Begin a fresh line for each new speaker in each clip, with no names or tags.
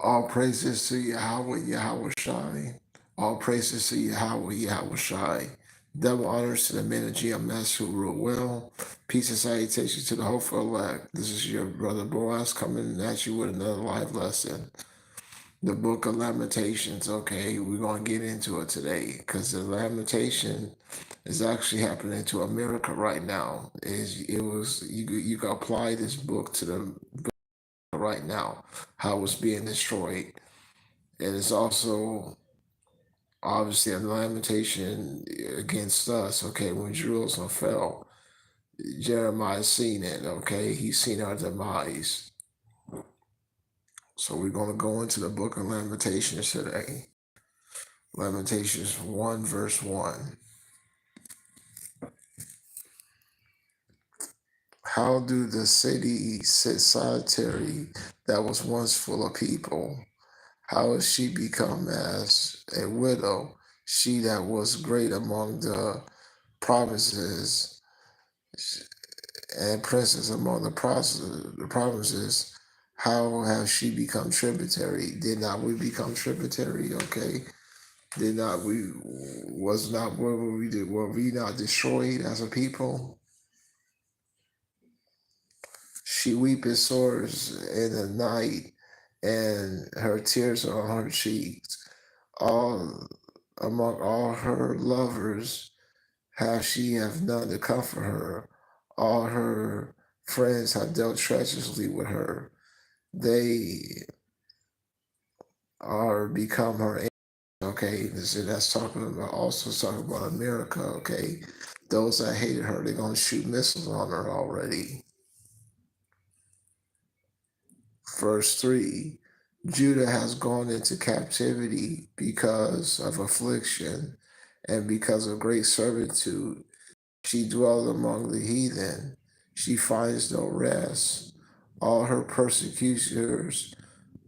All praises to Yahweh, Yahweh Shai. All praises to Yahweh, Yahweh Shai. Double honors to the men of GMS who rule well. Peace and salutations to the hopeful elect. This is your brother Boaz coming at you with another live lesson. The book of Lamentations. Okay, we're going to get into it today because the Lamentation is actually happening to America right now. You can apply this book to the right now, how it's being destroyed. And it's also obviously a lamentation against us, okay, when Jerusalem fell. Jeremiah seen it, okay? He's seen our demise. So we're going to go into the book of Lamentations today. Lamentations 1, verse 1. How do the city sit solitary that was once full of people? How is she become as a widow, she that was great among the provinces and princes among the provinces? How have she become tributary? Did not we become tributary? Okay. Did not we was not were we not destroyed as a people? She weepeth sores in the night, and her tears are on her cheeks. All among all her lovers have none to comfort her. All her friends have dealt treacherously with her. They are become her enemies. Okay, so that's talking about also talking about America. Okay, those that hated her, they're gonna shoot missiles on her already. Verse 3. Judah has gone into captivity because of affliction and because of great servitude. She dwelled among the heathen. She finds no rest. All her persecutors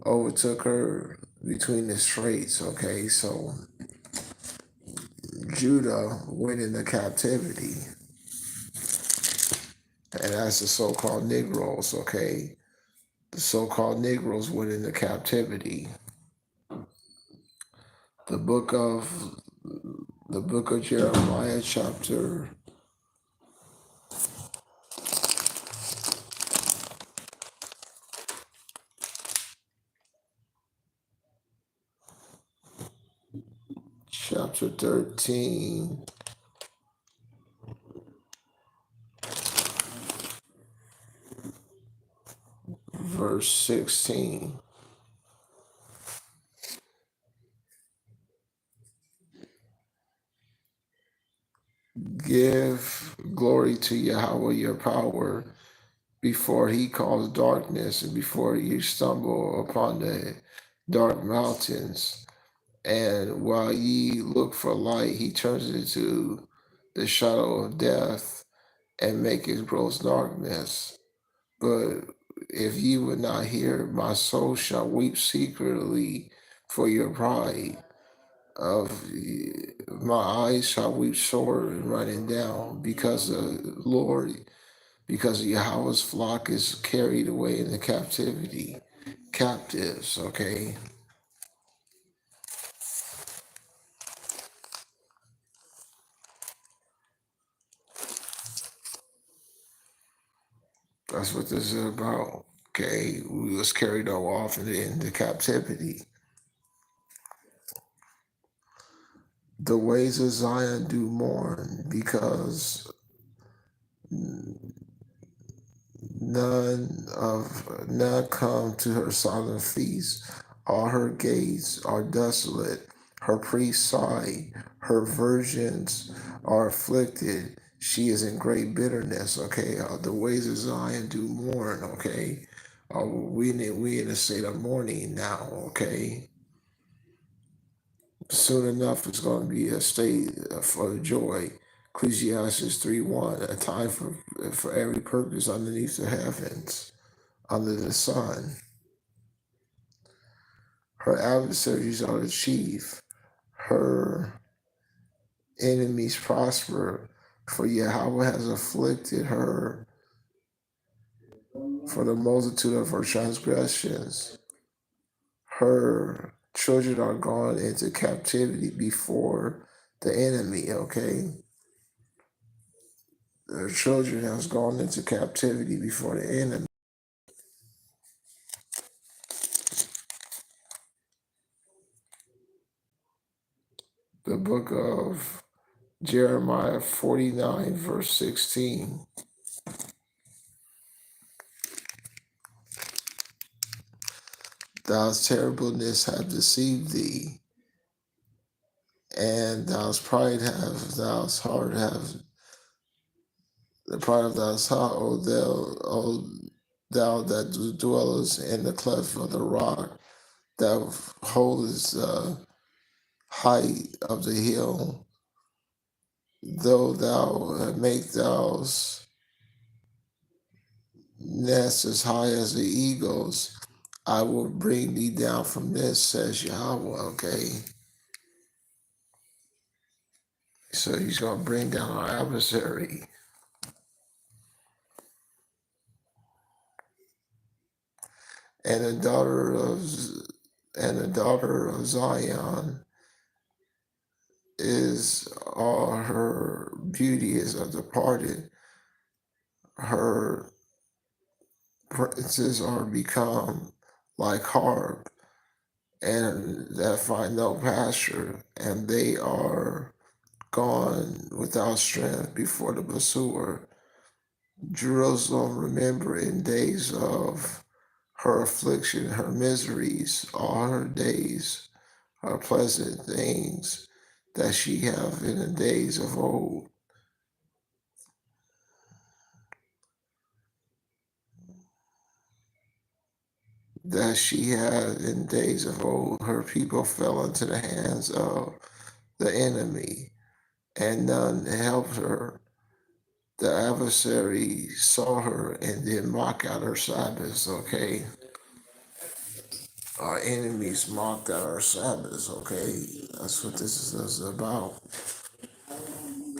overtook her between the straits. Okay, so Judah went into captivity, and that's the so-called Negroes. Okay, the so-called Negroes went into captivity. The book of the book of Jeremiah, chapter 13, verse 16. Give glory to Yahweh your power before he calls darkness and before you stumble upon the dark mountains. And while ye look for light, he turns it to the shadow of death and make it gross darkness. But if ye would not hear, my soul shall weep secretly for your pride. Of my eyes shall weep sore and running down because the Lord, because Yahweh's flock is carried away into captivity, captives. Okay, that's what this is about. Okay, we was carried off into captivity. The ways of Zion do mourn because none come to her solemn feast. All her gates are desolate. Her priests sigh. Her virgins are afflicted. She is in great bitterness. Okay, the ways of Zion do mourn. Okay, we in a state of mourning now. Okay, soon enough it's going to be a state for joy. Ecclesiastes 3:1, a time for every purpose underneath the heavens, under the sun. Her adversaries are the chief. Her enemies prosper, for Yahweh has afflicted her for the multitude of her transgressions. her children are gone into captivity before the enemy, okay? Her children has gone into captivity before the enemy. The book of Jeremiah 49, verse 16. Thou's terribleness have deceived thee, and thou's pride have, thou's heart have, the pride of thou's heart, O thou that dwellest in the cleft of the rock, thou holdest the height of the hill, though thou make thou's nest as high as the eagles, I will bring thee down from this, says Yahweh, okay? So he's going to bring down our adversary. And the daughter of Zion is all her beauty is departed. Her princes are become like harp, and that find no pasture, and they are gone without strength before the pursuer. Jerusalem remember in days of her affliction, her miseries, all her days, her pleasant things that she have in the days of old. That she had in days of old, her people fell into the hands of the enemy, and none helped her. The adversary saw her and did mock at her Sabbaths, okay? Our enemies mocked at our Sabbaths, okay? That's what this is about.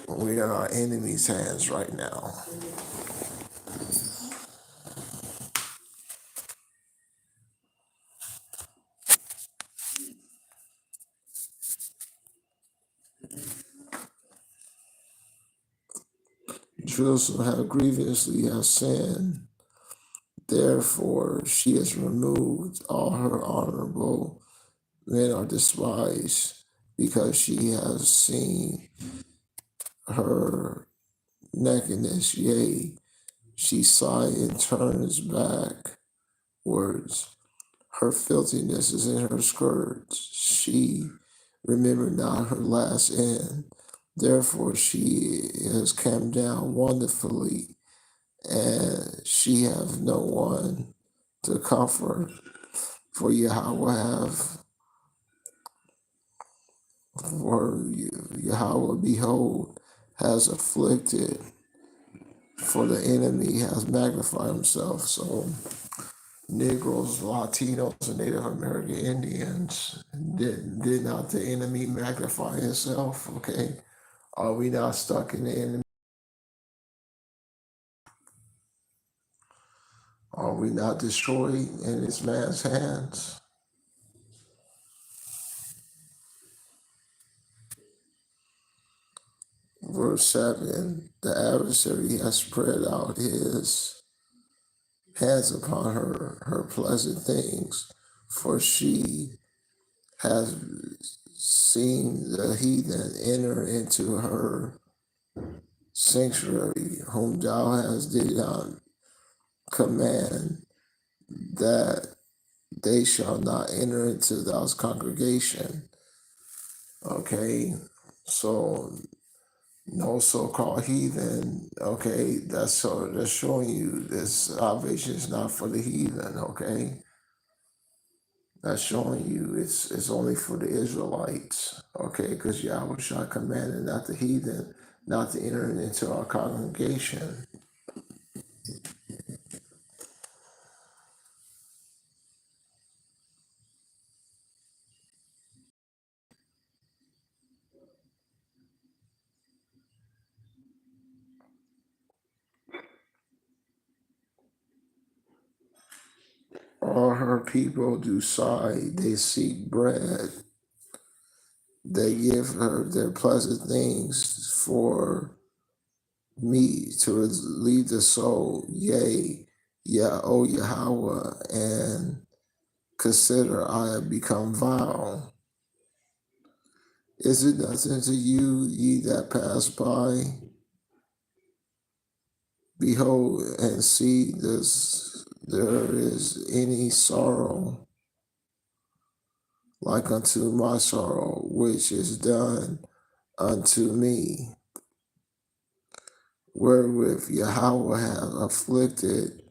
We're in our enemies' hands right now. Jerusalem have grievously have sinned. Therefore she is removed. All her honorable men are despised, because she has seen her nakedness. Yea, she sighed and turns backwards. Her filthiness is in her skirts. She remembered not her last end. Therefore she has come down wonderfully, and she have no one to comfort. For Yahweh have, for Yahweh, behold, has afflicted, for the enemy has magnified himself. So Negroes, Latinos, and Native American Indians, did not the enemy magnify himself? Okay. Are we not stuck in the enemy? Are we not destroyed in this man's hands? Verse 7, the adversary has spread out his hands upon her pleasant things, for she has seen the heathen enter into her sanctuary, whom thou hast did not command, that they shall not enter into thy congregation. Okay, so no so-called heathen. Okay, that's showing you this salvation is not for the heathen. Okay, that's showing you it's only for the Israelites. Okay, because Yahweh shall commanded not the heathen not to enter into our congregation. all her people do sigh, they seek bread. They give her their pleasant things for me to relieve the soul. Yea, yeah, O Yahweh, and consider I have become vile. Is it nothing to you, ye that pass by? Behold and see this, there is any sorrow like unto my sorrow, which is done unto me, wherewith Yahweh hath afflicted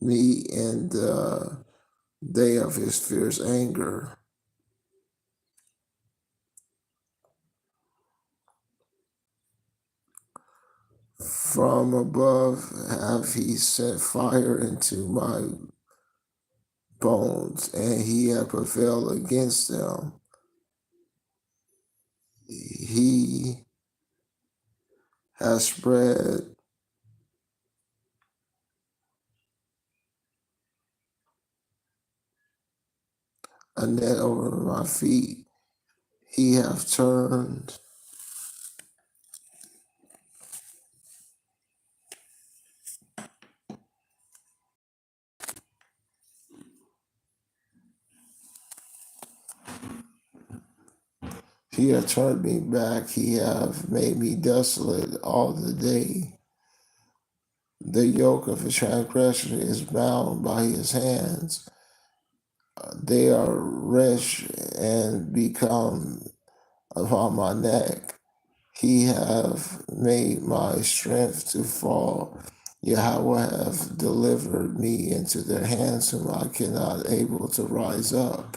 me in the day of his fierce anger. From above hath he sent fire into my bones, and he hath prevailed against them. He has spread a net over my feet. He hath turned He hath turned me back. He hath made me desolate all the day. The yoke of his transgression is bound by his hands. They are wretched and become upon my neck. He hath made my strength to fall. Yahweh hath delivered me into their hands, whom I cannot able to rise up.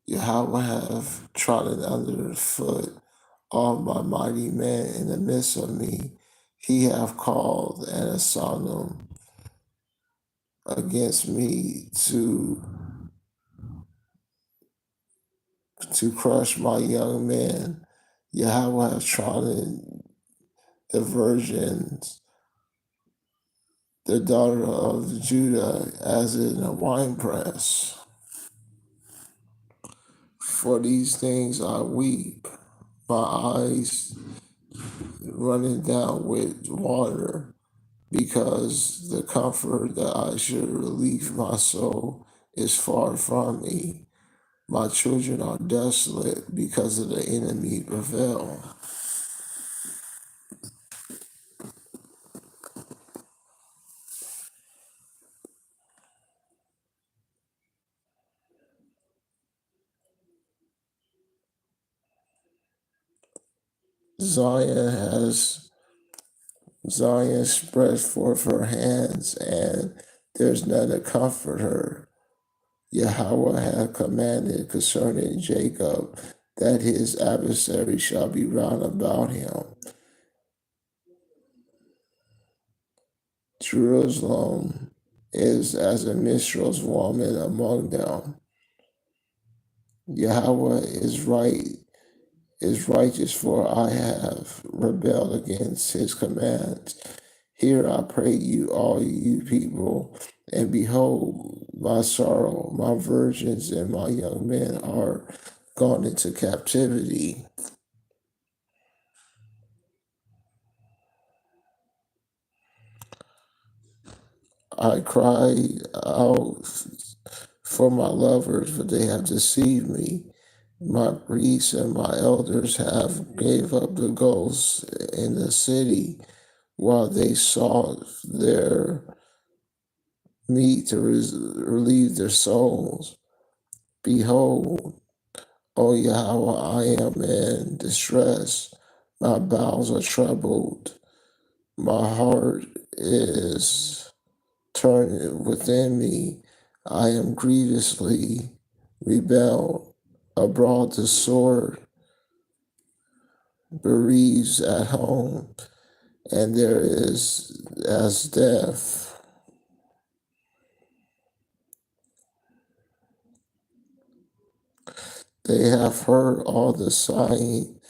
Yahweh hath trodden under foot all my mighty men in the midst of me. He hath called and assigned them against me to crush my young men. Yahweh hath trodden the virgins, the daughter of Judah, as in a winepress. For these things I weep, my eyes running down with water, because the comfort that I should relieve my soul is far from me. My children are desolate because of the enemy prevail. Zion spreads forth her hands, and there's none to comfort her. Yahweh hath commanded concerning Jacob that his adversary shall be round about him. Jerusalem is as a minstrel's woman among them. Yahweh is righteous, for I have rebelled against his commands. Hear, I pray you, all you people, and behold my sorrow. My virgins and my young men are gone into captivity. I cried out for my lovers, but they have deceived me. My priests and my elders have gave up the ghosts in the city, while they sought their meat to relieve their souls. Behold, O Yahweh, I am in distress. My bowels are troubled. My heart is turned within me. I am grievously rebelled. Abroad the sword bereaves at home, and there is as death. They have heard all the sighing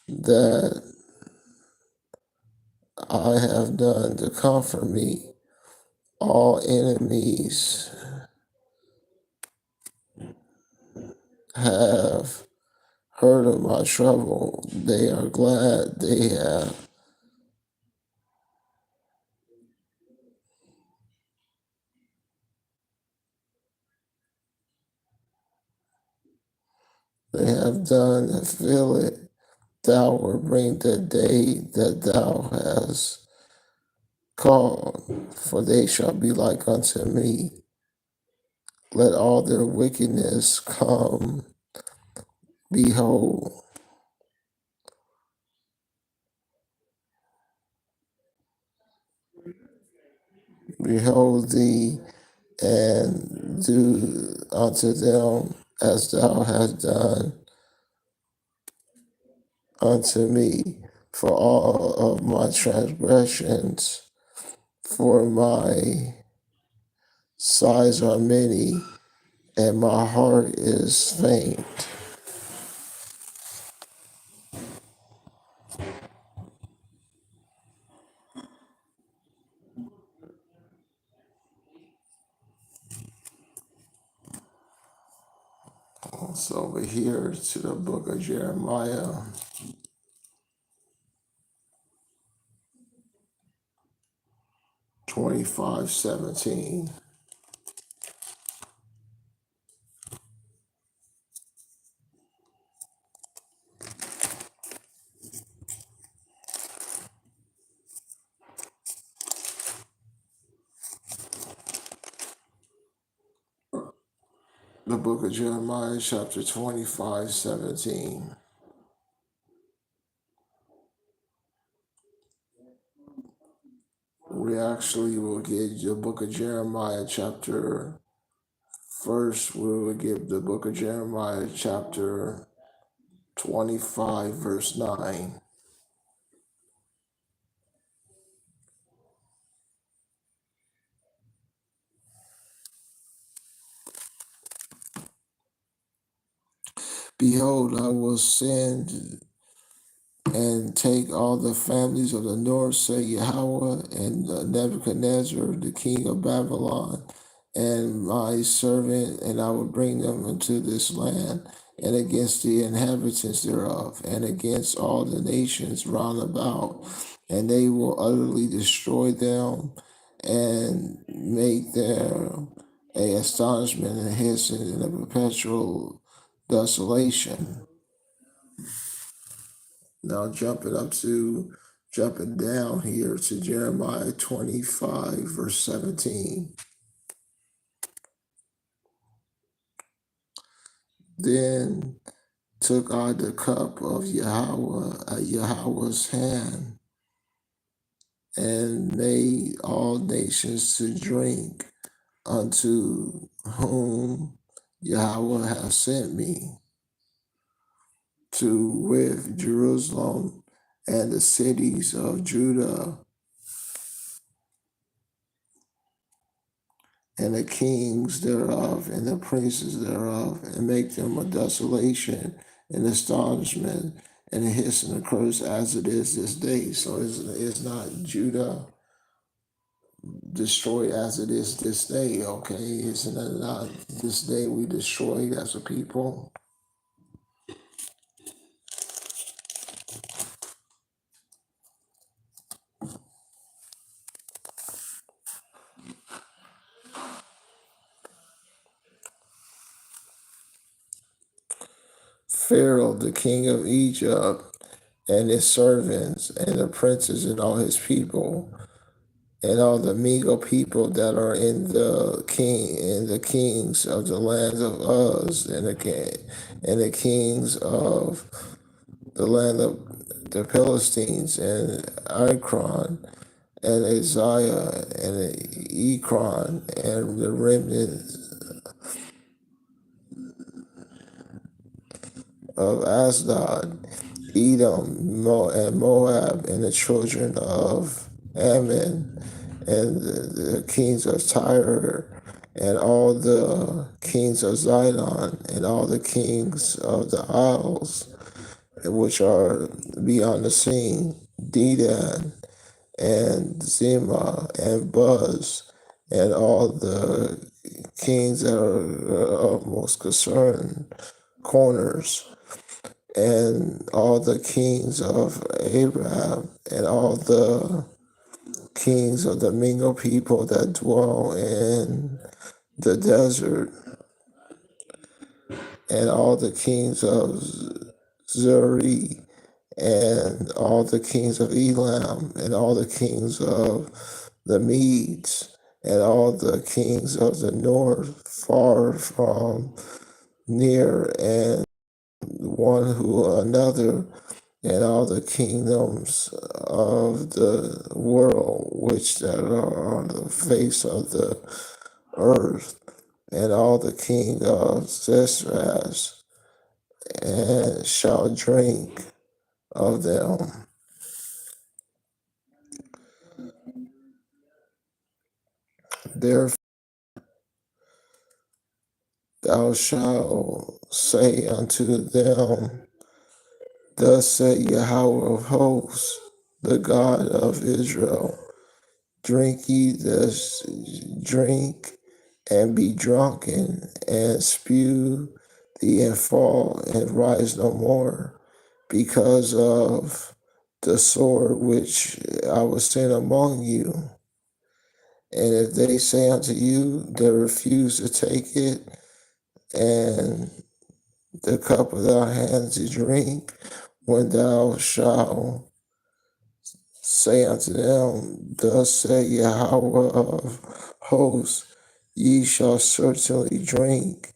that I have done to comfort me. All enemies have heard of my trouble. They are glad they have done feel it. Thou wilt bring the day that thou hast called, for they shall be like unto me. Let all their wickedness come. Behold, behold thee, and do unto them as thou hast done unto me, for all of my transgressions, for my sighs are many, and my heart is faint. So over here to the book of Jeremiah, 25:17. The book of Jeremiah, chapter 25:17. We actually will get the book of Jeremiah, chapter first, we will get the book of Jeremiah, chapter 25, verse 9. Behold, I will send and take all the families of the north, say Yahweh, and Nebuchadnezzar, the king of Babylon, and my servant, and I will bring them into this land, and against the inhabitants thereof, and against all the nations round about, and they will utterly destroy them, and make them a astonishment and hissing and a perpetual desolation. Now jumping down here to Jeremiah 25, verse 17. Then took I the cup of Yahweh at Yahweh's hand, and made all nations to drink, unto whom Yahweh hath sent me, to with Jerusalem and the cities of Judah and the kings thereof, and the princes thereof, and make them a desolation and astonishment, and a hiss and a curse as it is this day. So it's not Judah destroyed as it is this day, okay? Isn't it not this day we destroyed as a people? Pharaoh, the king of Egypt, and his servants, and the princes, and all his people, and all the meager people that are in the kings of the lands of Uz, and the kings of the land of the Philistines, and Ikron, and Isaiah, and Ekron, and the remnant of Asdod, Edom, and Moab, and the children of Ammon, and the kings of Tyre, and all the kings of Zidon, and all the kings of the isles, which are beyond the sea, Dedan, and Zimah, and Buz, and all the kings that are of most concerned corners, and all the kings of Abraham, and all the kings of the Mingo people that dwell in the desert, and all the kings of Zuri, and all the kings of Elam, and all the kings of the Medes, and all the kings of the north, far from near, and one who another, and all the kingdoms of the world which that are on the face of the earth, and all the king of Sisera, and shall drink of them. Therefore thou shalt say unto them, Thus saith Yahweh of hosts, the God of Israel, drink ye this drink, and be drunken, and spew thee, and fall, and rise no more, because of the sword which I will send among you. And if they say unto you, they refuse to take it, and the cup of thy hands to drink, when thou shalt say unto them, Thus saith Yahweh of hosts, ye shall certainly drink.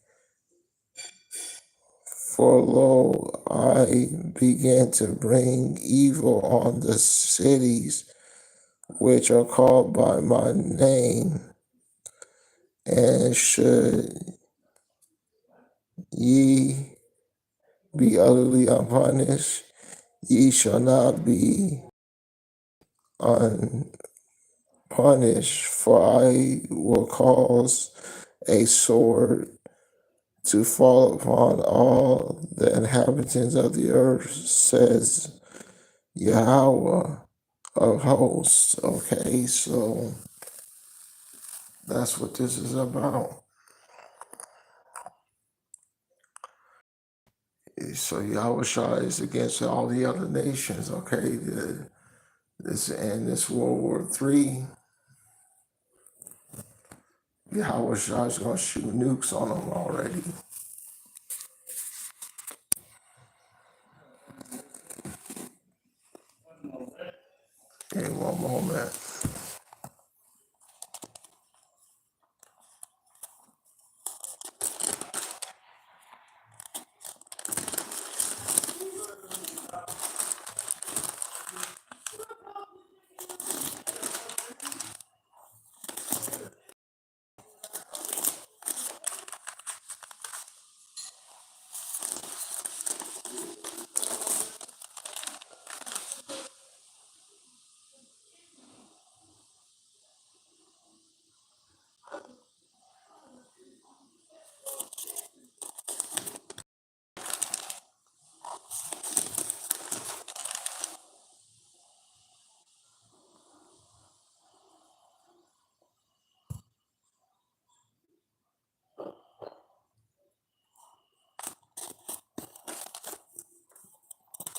For lo, I begin to bring evil on the cities which are called by my name, and should ye be utterly unpunished, ye shall not be unpunished, for I will cause a sword to fall upon all the inhabitants of the earth, says Yahweh of hosts. Okay, so that's what this is about. So Yahweh Shai is against all the other nations. Okay, this World War III, Yahweh Shai is going to shoot nukes on them already. In one moment.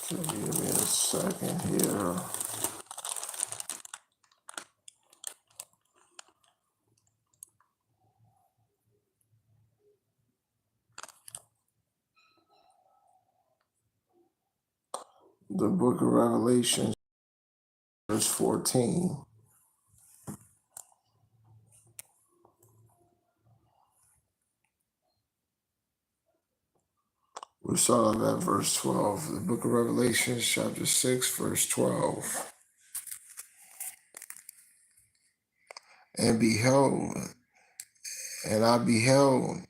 So give me a second here. The book of Revelation, verse 14. We start off at verse 12. The book of Revelation, chapter 6, verse 12. And behold, and I beheld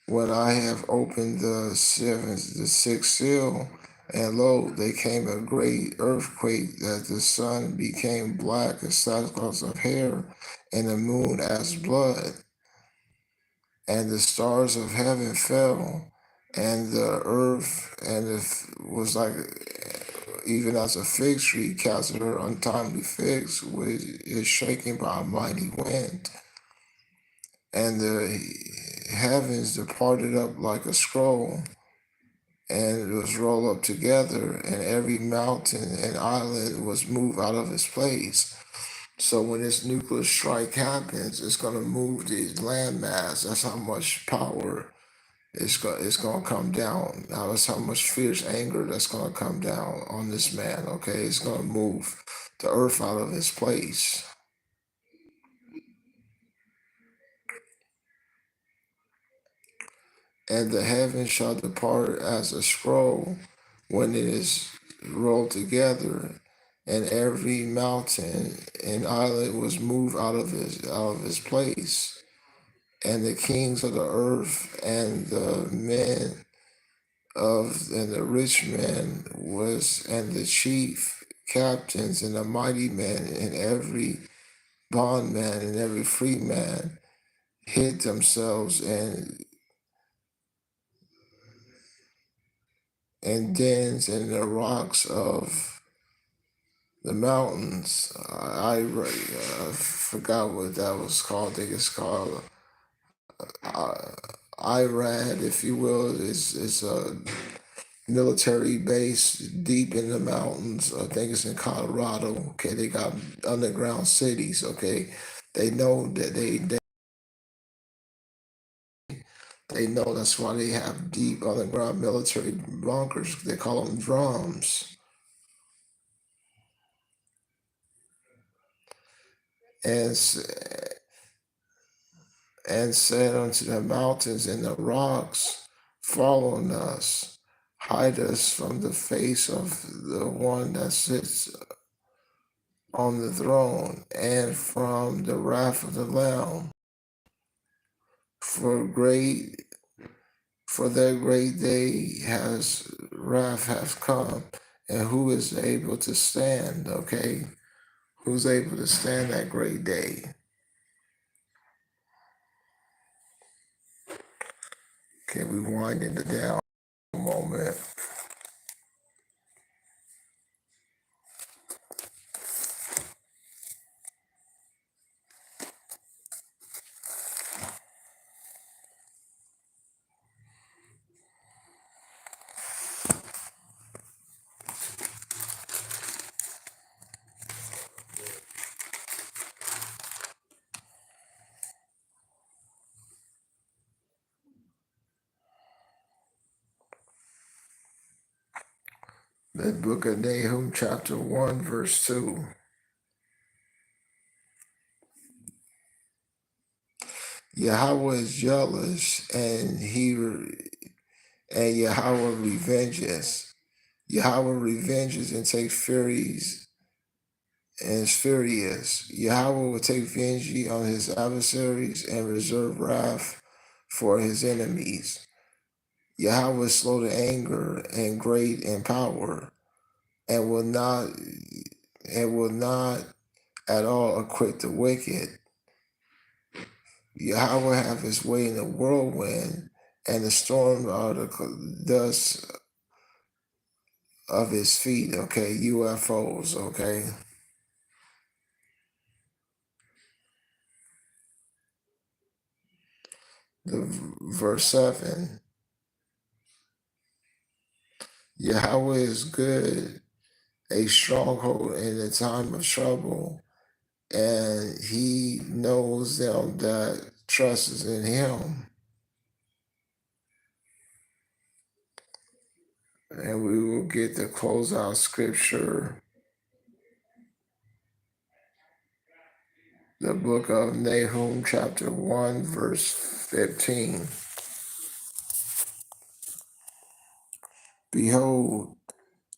when I have opened the sixth seal, and lo, there came a great earthquake, that the sun became black as sackcloth of hair, and the moon as blood, and the stars of heaven fell, and the earth and it was like even as a fig tree casted her untimely figs, which is shaken by a mighty wind. And the heavens departed up like a scroll, and it was rolled up together, and every mountain and island was moved out of its place. So when this nuclear strike happens, it's going to move the landmass. That's how much power it's going to come down. Now that's how much fierce anger that's going to come down on this man. Okay, it's going to move the earth out of its place. And the heavens shall depart as a scroll when it is rolled together, and every mountain and island was moved out of its place. And the kings of the earth and the men and the rich men and the chief captains and the mighty men and every bondman and every free man hid themselves in dens and the rocks of the mountains. I forgot what that was called. I think it's called Irad, if you will. It's a military base deep in the mountains. I think it's in Colorado. Okay, they got underground cities. Okay, they know that they know that's why they have deep underground military bunkers. They call them drums. And and said unto the mountains and the rocks, fall on us, hide us from the face of the one that sits on the throne, and from the wrath of the Lamb. For great, for their great day has wrath has come, and who is able to stand? Okay, who's able to stand that great day? Okay, we winding it down a moment. The book of Nahum, chapter 1, verse 2. Yahweh is jealous, and Yahweh revenges. Yahweh revenges and takes furies and is furious. Yahweh will take vengeance on his adversaries and reserve wrath for his enemies. Yahweh is slow to anger and great in power, and will not at all acquit the wicked. Yahweh have his way in the whirlwind, and the storm are the dust of his feet. Okay, UFOs. Okay. The verse 7. Yahweh is good, a stronghold in the time of trouble, and he knows them that trusts in him. And we will get the closeout scripture, the book of Nahum, chapter 1, verse 15. Behold,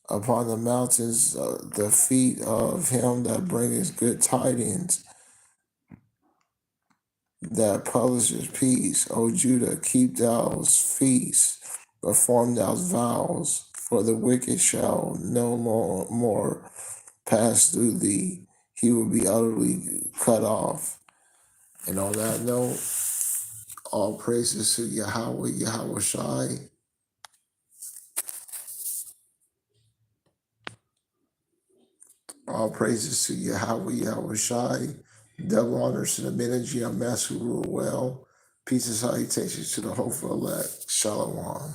upon the mountains the feet of him that bringeth good tidings, that publishes peace. O Judah, keep thou feast, perform thou vows, for the wicked shall no more pass through thee. He will be utterly cut off. And on that note, all praises to Yahweh, Yahweh Shai. All praises to Yahweh, Yahweh Shai. Double honors to the men of GMS who rule well. Peace and salutations to the hopeful elect. Shalom.